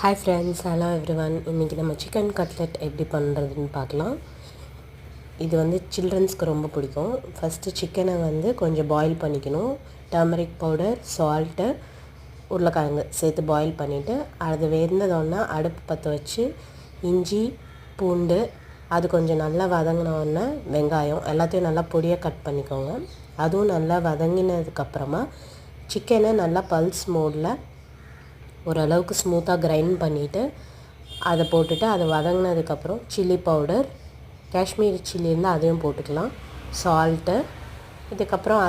Hi friends, hello everyone. இன்றைக்கி நம்ம chicken cutlet எப்படி பண்ணுறதுன்னு பார்க்கலாம். இது சில்ட்ரன்ஸ்க்கு ரொம்ப பிடிக்கும். ஃபஸ்ட்டு சிக்கனை கொஞ்சம் பாயில் பண்ணிக்கணும். டர்மரிக் பவுடர், சால்ட்டு, உருளைக்கிழங்கு சேர்த்து பாயில் பண்ணிவிட்டு அது வெந்ததோன்னா அடுப்பு பற்ற வச்சு இஞ்சி, பூண்டு அது கொஞ்சம் நல்லா வதங்கினோடனே வெங்காயம் எல்லாத்தையும் நல்லா பொடியாக கட் பண்ணிக்கோங்க. அதுவும் நல்லா வதங்கினதுக்கப்புறமா சிக்கனை நல்லா பல்ஸ் மோடில் ஓரளவுக்கு ஸ்மூத்தாக கிரைண்ட் பண்ணிவிட்டு அதை போட்டுட்டு அதை வதங்கினதுக்கப்புறம் சில்லி பவுடர், காஷ்மீரி சில்லி இருந்தால் அதையும் போட்டுக்கலாம், சால்ட்டு, இதுக்கப்புறம்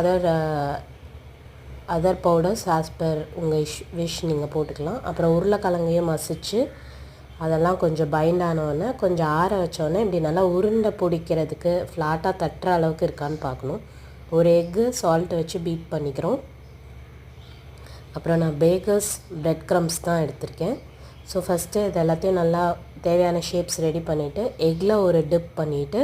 அதர் பவுடர்ஸ் ஆஸ் பர் உங்கள் விஷ் நீங்கள் போட்டுக்கலாம். அப்புறம் உருளைக்கிழங்கையும் மசிச்சு அதெல்லாம் கொஞ்சம் பைண்ட் ஆனோடனே கொஞ்சம் ஆற வச்சோடனே இப்படி நல்லா உருண்டை பிடிக்கிறதுக்கு ஃப்ளாட்டாக தட்டுற அளவுக்கு இருக்கான்னு பார்க்கணும். ஒரு எக்கு சால்ட்டை வச்சு பீட் பண்ணிக்கிறோம். அப்புறம் நான் பேக்கர்ஸ் பிரெட் க்ரம்ஸ் தான் எடுத்திருக்கேன். ஸோ ஃபஸ்ட்டு இது எல்லாத்தையும் நல்லா தேவையான ஷேப்ஸ் ரெடி பண்ணிவிட்டு எக்கில் ஒரு டிப் பண்ணிவிட்டு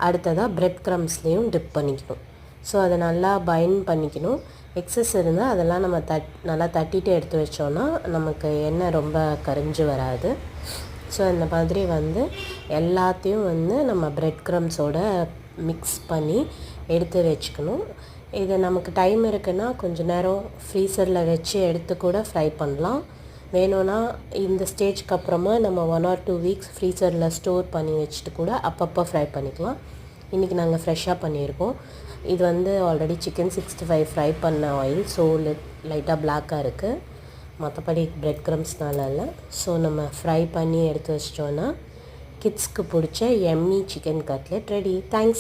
அடுத்ததாக பிரெட் க்ரம்ஸ்லேயும் டிப் பண்ணிக்கணும். ஸோ அதை நல்லா பைண்ட் பண்ணிக்கணும். எக்ஸஸ் இருந்தால் அதெல்லாம் நம்ம நல்லா தட்டிட்டு எடுத்து வச்சோன்னா நமக்கு எண்ணெய் ரொம்ப கரிஞ்சு வராது. ஸோ இந்த மாதிரி எல்லாத்தையும் நம்ம பிரெட் க்ரம்ஸோட மிக்ஸ் பண்ணி எடுத்து வச்சுக்கணும். இது நமக்கு டைம் இருக்குன்னா கொஞ்சம் நேரம் ஃப்ரீசரில் வச்சு எடுத்து கூட ஃப்ரை பண்ணலாம். வேணும்னா இந்த ஸ்டேஜ்க்கு அப்புறமா நம்ம 1 or 2 வீக்ஸ் ஃப்ரீசரில் ஸ்டோர் பண்ணி வச்சுட்டு கூட அப்பப்போ ஃப்ரை பண்ணிக்கலாம். இன்றைக்கி நாங்கள் ஃப்ரெஷ்ஷாக பண்ணியிருக்கோம். இது ஆல்ரெடி சிக்கன் 65 ஃப்ரை பண்ண ஆயில், ஸோ லைட்டாக பிளாக்காக இருக்குது. மற்றபடி பிரெட் க்ரம்ஸ்னால இல்லை. ஸோ நம்ம ஃப்ரை பண்ணி எடுத்து வச்சிட்டோன்னா கிட்ஸ்க்கு பிடிச்ச yummy chicken cutlet ready. Thanks.